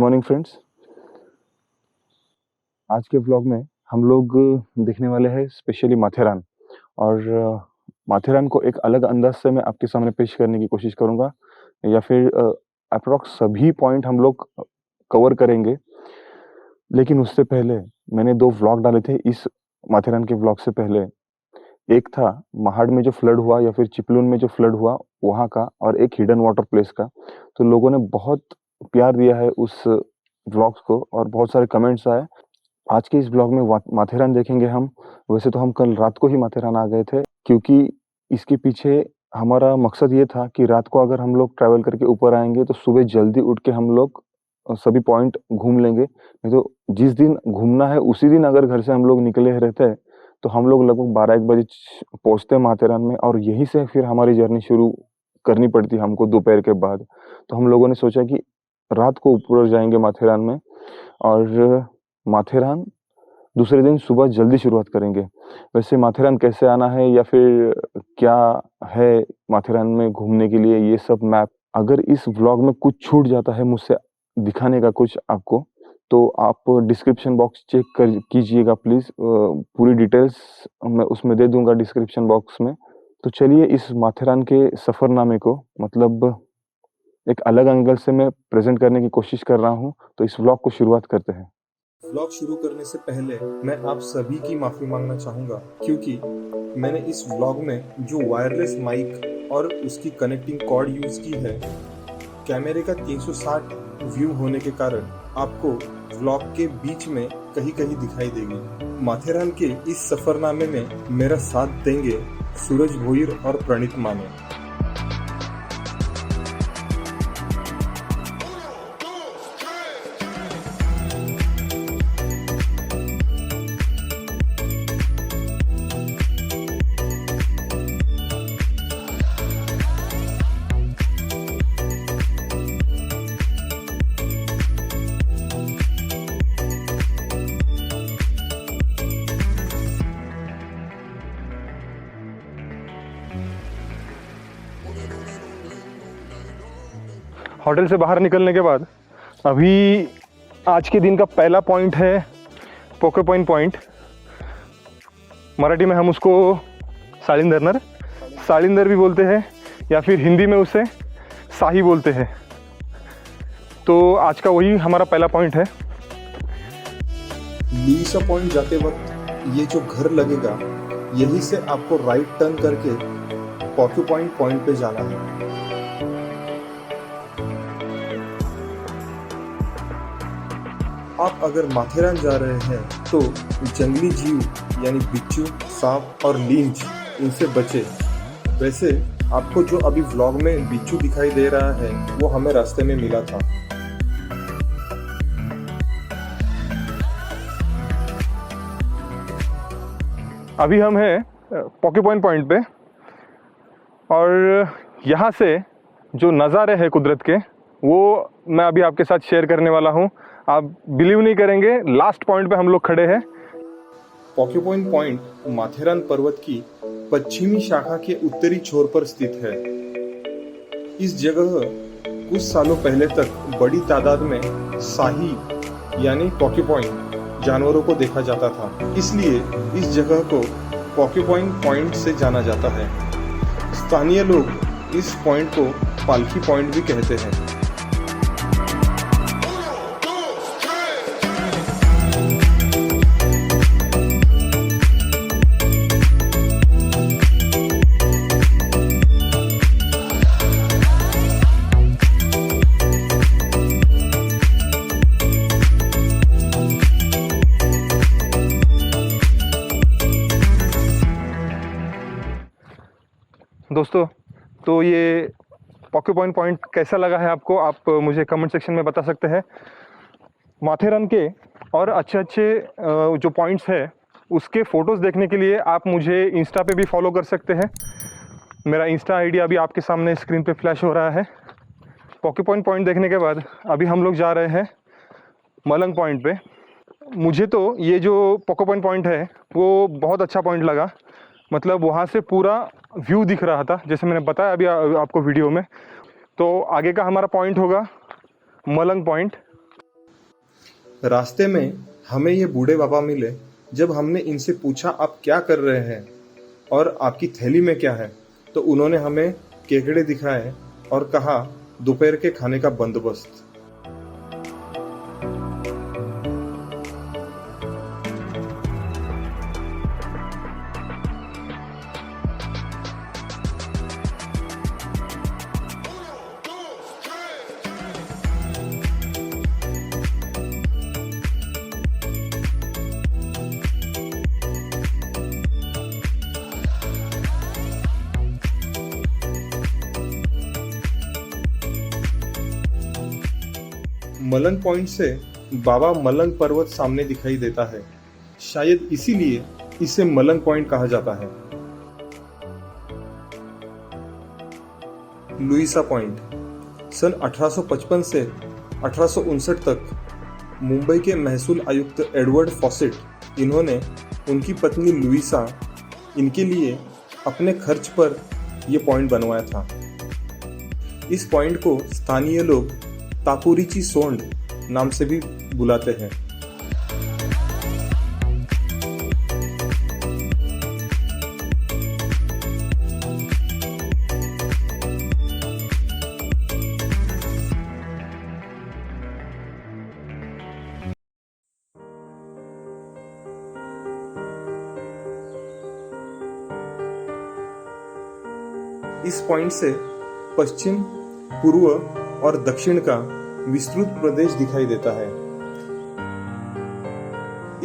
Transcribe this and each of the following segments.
Morning friends. आज के vlog में हम लोग देखने वाले हैं स्पेशली माथेरान। और माथेरान को एक अलग अंदाज से मैं आपके सामने पेश करने की कोशिश करूंगा, या फिर अप्रॉक्स सभी पॉइंट हम लोग कवर करेंगे। लेकिन उससे पहले मैंने 2 व्लॉग डाले थे इस माथेरान के व्लॉग से पहले। एक था महाड़ में जो फ्लड हुआ या फिर चिपलून में जो फ्लड हुआ वहाँ का, और एक हिडन वाटर प्लेस का। तो लोगों ने बहुत प्यार दिया है उस व्लॉग्स को और बहुत सारे कमेंट्स आए। आज के इस ब्लॉग में माथेरान देखेंगे हम। वैसे तो हम कल रात को ही माथेरान आ गए थे, क्योंकि इसके पीछे हमारा मकसद ये था कि रात को अगर हम लोग ट्रैवल करके ऊपर आएंगे तो सुबह जल्दी उठ के हम लोग सभी पॉइंट घूम लेंगे। नहीं तो जिस दिन घूमना है उसी दिन अगर घर से हम लोग निकले रहते तो हम लोग लगभग 12-1 बजे पहुंचते माथेरान में, और यहीं से फिर हमारी जर्नी शुरू करनी पड़ती हमको दोपहर के बाद। तो हम लोगों ने सोचा कि रात को ऊपर जाएंगे माथेरान में, और माथेरान दूसरे दिन सुबह जल्दी शुरुआत करेंगे। वैसे माथेरान कैसे आना है या फिर क्या है माथेरान में घूमने के लिए, ये सब मैप अगर इस व्लॉग में कुछ छूट जाता है मुझसे दिखाने का कुछ आपको, तो आप डिस्क्रिप्शन बॉक्स चेक कर कीजिएगा प्लीज़। पूरी डिटेल्स मैं उसमें दे दूंगा डिस्क्रिप्शन बॉक्स में। तो चलिए इस माथेरान के सफ़रनामे को मतलब एक अलग एंगल से मैं प्रेजेंट करने की कोशिश कर रहा हूँ। तो इस व्लॉग को शुरुआत करते हैं। व्लॉग शुरू करने से पहले मैं आप सभी की माफ़ी मांगना चाहूँगा, क्योंकि मैंने इस व्लॉग में जो वायरलेस माइक और उसकी कनेक्टिंग कॉर्ड यूज़ की है, कैमरे का 360 व्यू होने के कारण आपको व्लॉग के बीच में कहीं कहीं दिखाई देगी। माथेरान के इस सफ़रनामे में मेरा साथ देंगे सूरज भोईर और प्रणीत माने। होटल से बाहर निकलने के बाद अभी आज के दिन का पहला पॉइंट है पोके पॉइंट। मराठी में हम उसको सालिंदर भी बोलते हैं, या फिर हिंदी में उसे साही बोलते हैं। तो आज का वही हमारा पहला पॉइंट है। लीसा पॉइंट जाते वक्त ये जो घर लगेगा, यहीं से आपको राइट टर्न करके पोके पॉइंट पे जाना है। आप अगर माथेरान जा रहे हैं तो जंगली जीव यानी बिच्छू, सांप और लींच, इनसे बचे। वैसे आपको जो अभी व्लॉग में बिच्छू दिखाई दे रहा है वो हमें रास्ते में मिला था। अभी हम हैं पोके पॉइंट पे, और यहाँ से जो नज़ारे हैं कुदरत के वो मैं अभी आपके साथ शेयर करने वाला हूँ। आप बिलीव नहीं करेंगे, लास्ट पॉइंट पे हम लोग खड़े हैं। पोके पॉइंट माथेरान पर्वत की पश्चिमी शाखा के उत्तरी छोर पर स्थित है। इस जगह कुछ सालों पहले तक बड़ी तादाद में साही यानी पोके पॉइंट जानवरों को देखा जाता था, इसलिए इस जगह को पोके पॉइंट से जाना जाता है। स्थानीय लोग इस पॉइंट को पालकी पॉइंट भी कहते हैं। दोस्तों, तो ये पोके पॉइंट कैसा लगा है आपको, आप मुझे कमेंट सेक्शन में बता सकते हैं। माथेरान के और अच्छे जो पॉइंट्स है उसके फ़ोटोज़ देखने के लिए आप मुझे इंस्टा पे भी फॉलो कर सकते हैं। मेरा इंस्टा आईडी अभी आपके सामने स्क्रीन पे फ्लैश हो रहा है। पोके पॉइंट देखने के बाद अभी हम लोग जा रहे हैं मलंग पॉइंट पे। मुझे तो ये जो पोके पॉइंट है वो बहुत अच्छा पॉइंट लगा। मतलब वहाँ से पूरा व्यू दिख रहा था, जैसे मैंने बताया अभी आपको वीडियो में। तो आगे का हमारा पॉइंट होगा मलंग पॉइंट। रास्ते में हमें ये बूढ़े बाबा मिले। जब हमने इनसे पूछा आप क्या कर रहे हैं और आपकी थैली में क्या है, तो उन्होंने हमें केकड़े दिखाए और कहा दोपहर के खाने का बंदोबस्त। मलंग पॉइंट से बाबा मलंग पर्वत सामने दिखाई देता है। शायद इसीलिए इसे मलंग पॉइंट कहा जाता है। लुइसा पॉइंट सन 1855 से 1859 तक मुंबई के महसूल आयुक्त एडवर्ड फॉसेट इन्होंने उनकी पत्नी लुइसा इनके लिए अपने खर्च पर यह पॉइंट बनवाया था। इस पॉइंट को स्थानीय लोग तापुरिची सोंड नाम से भी बुलाते हैं। इस पॉइंट से पश्चिम, पूर्व और दक्षिण का विस्तृत प्रदेश दिखाई देता है।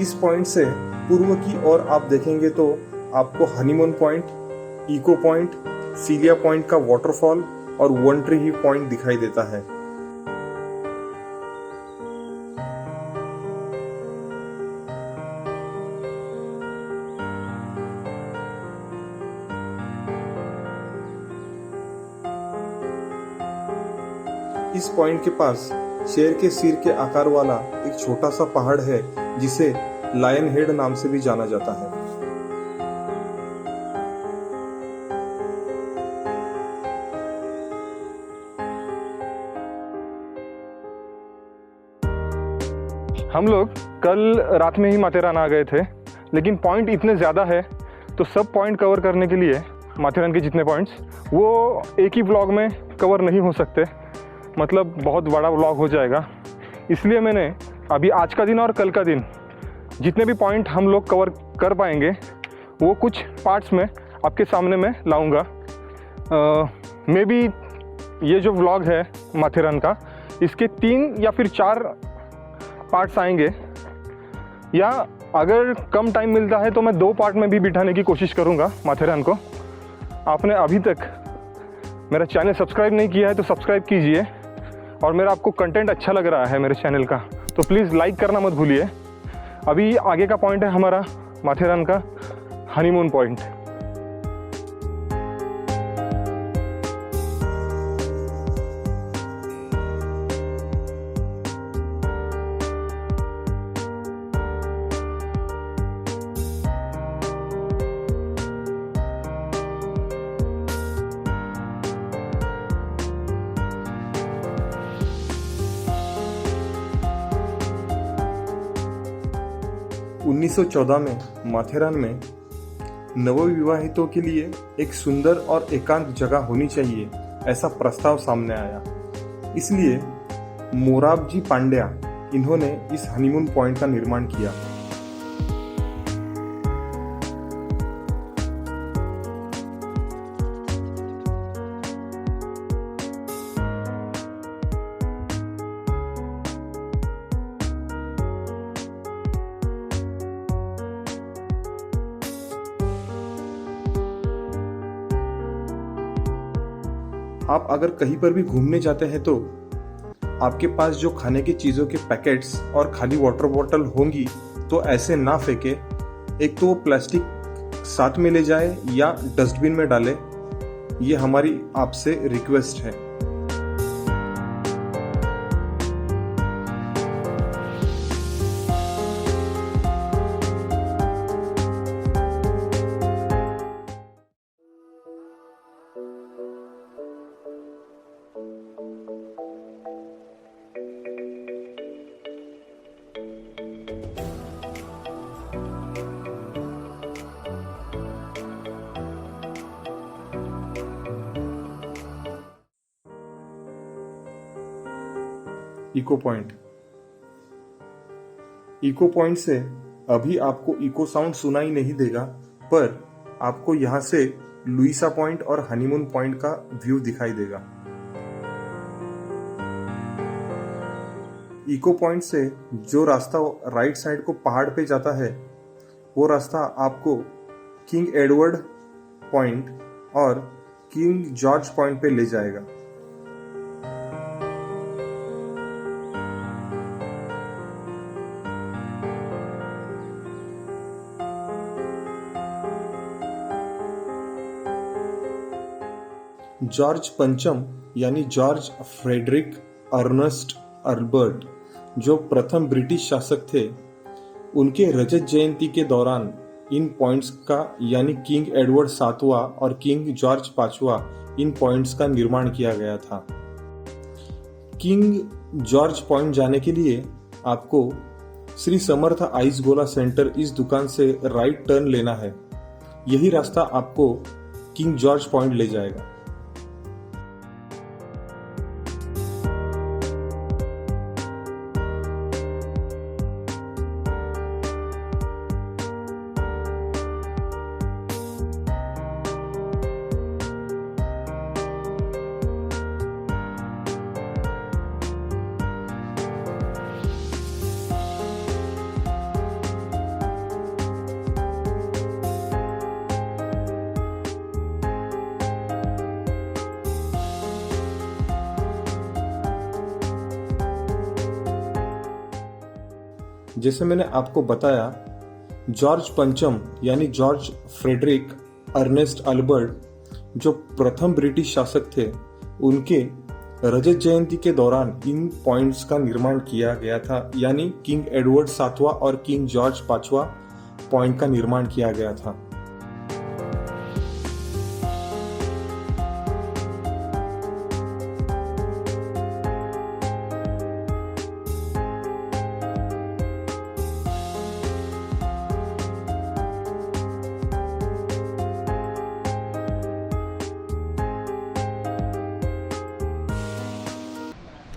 इस पॉइंट से पूर्व की ओर आप देखेंगे तो आपको हनीमून पॉइंट, इको पॉइंट, सीलिया पॉइंट का वाटरफॉल और वन ट्री हिल पॉइंट दिखाई देता है। इस पॉइंट के पास शेर के सिर के आकार वाला एक छोटा सा पहाड़ है जिसे लायन हेड नाम से भी जाना जाता है। हम लोग कल रात में ही माथेरान आ गए थे, लेकिन पॉइंट इतने ज़्यादा है तो सब पॉइंट कवर करने के लिए माथेरान के जितने पॉइंट्स वो एक ही व्लॉग में कवर नहीं हो सकते, मतलब बहुत बड़ा व्लॉग हो जाएगा। इसलिए मैंने अभी आज का दिन और कल का दिन जितने भी पॉइंट हम लोग कवर कर पाएंगे वो कुछ पार्ट्स में आपके सामने मैं लाऊंगा। मे बी ये जो व्लॉग है माथेरान का, इसके 3 या फिर 4 पार्ट्स आएंगे, या अगर कम टाइम मिलता है तो मैं 2 पार्ट में भी बिठाने की कोशिश करूंगा माथेरान को। आपने अभी तक मेरा चैनल सब्सक्राइब नहीं किया है तो सब्सक्राइब कीजिए, और मेरा आपको कंटेंट अच्छा लग रहा है मेरे चैनल का तो प्लीज़ लाइक करना मत भूलिए। अभी आगे का पॉइंट है हमारा माथेरान का हनीमून पॉइंट। 1914 में माथेरान में नवविवाहितों के लिए एक सुंदर और एकांत जगह होनी चाहिए, ऐसा प्रस्ताव सामने आया। इसलिए मोराबजी पांड्या इन्होंने इस हनीमून पॉइंट का निर्माण किया। आप अगर कहीं पर भी घूमने जाते हैं तो आपके पास जो खाने की चीज़ों के पैकेट्स और खाली वाटर बॉटल होंगी तो ऐसे ना फेंके। एक तो वो प्लास्टिक साथ में ले जाए या डस्टबिन में डाले, ये हमारी आपसे रिक्वेस्ट है। Echo point. इको पॉइंट से अभी आपको इको साउंड सुनाई नहीं देगा, पर आपको यहाँ से लुइसा पॉइंट और हनीमून पॉइंट का व्यू दिखाई देगा। इको पॉइंट से जो रास्ता राइट साइड को पहाड़ पे जाता है, वो रास्ता आपको किंग एडवर्ड पॉइंट और किंग जॉर्ज पॉइंट पे ले जाएगा। जॉर्ज पंचम यानी जॉर्ज फ्रेडरिक अर्नस्ट अल्बर्ट, जो प्रथम ब्रिटिश शासक थे, उनके रजत जयंती के दौरान इन पॉइंट्स का यानी किंग एडवर्ड सातवां और किंग जॉर्ज पांचवा इन पॉइंट्स का निर्माण किया गया था। किंग जॉर्ज पॉइंट जाने के लिए आपको श्री समर्थ आइस गोला सेंटर इस दुकान से राइट टर्न लेना है। यही रास्ता आपको किंग जॉर्ज पॉइंट ले जाएगा। जैसे मैंने आपको बताया, जॉर्ज पंचम यानी जॉर्ज फ्रेडरिक अर्नेस्ट अल्बर्ट, जो प्रथम ब्रिटिश शासक थे, उनके रजत जयंती के दौरान इन पॉइंट्स का निर्माण किया गया था, यानी किंग एडवर्ड सातवां और किंग जॉर्ज पांचवा पॉइंट का निर्माण किया गया था।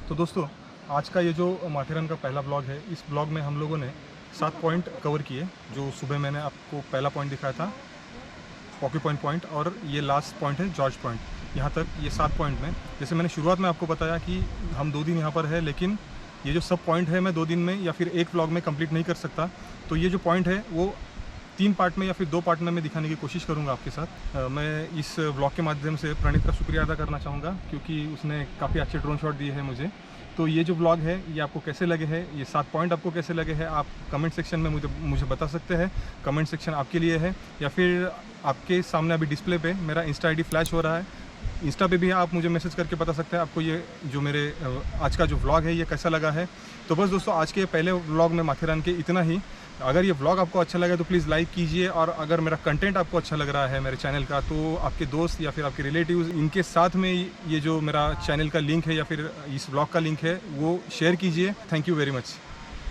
तो दोस्तों, आज का ये जो माथेरन का पहला ब्लॉग है, इस ब्लॉग में हम लोगों ने 7 पॉइंट कवर किए। जो सुबह मैंने आपको पहला पॉइंट दिखाया था पॉक्यूपॉइंट पॉइंट, और ये लास्ट पॉइंट है जॉर्ज पॉइंट। यहाँ तक ये 7 पॉइंट में, जैसे मैंने शुरुआत में आपको बताया कि हम 2 दिन यहाँ पर है, लेकिन ये जो सब पॉइंट है मैं 2 दिन में या फिर एक ब्लॉग में कंप्लीट नहीं कर सकता। तो ये जो पॉइंट है वो 3 पार्ट में या फिर 2 पार्ट में मैं दिखाने की कोशिश करूंगा आपके साथ। मैं इस ब्लॉग के माध्यम से प्रणीत का शुक्रिया अदा करना चाहूँगा, क्योंकि उसने काफ़ी अच्छे ड्रोन शॉट दिए हैं मुझे। तो ये जो ब्लॉग है ये आपको कैसे लगे हैं, ये 7 पॉइंट आपको कैसे लगे हैं, आप कमेंट सेक्शन में मुझे बता सकते हैं। कमेंट सेक्शन आपके लिए है, या फिर आपके सामने अभी डिस्प्ले पे मेरा इंस्टा आईडी फ्लैश हो रहा है, इंस्टा पे भी आप मुझे मैसेज करके बता सकते हैं आपको ये जो मेरे आज का जो व्लॉग है ये कैसा लगा है। तो बस दोस्तों, आज के पहले व्लॉग में माथेरान के इतना ही। अगर ये व्लॉग आपको अच्छा लगा तो प्लीज़ लाइक कीजिए, और अगर मेरा कंटेंट आपको अच्छा लग रहा है मेरे चैनल का, तो आपके दोस्त या फिर आपके रिलेटिव्स, इनके साथ में ये जो मेरा चैनल का लिंक है या फिर इस व्लॉग का लिंक है वो शेयर कीजिए। Thank you very much.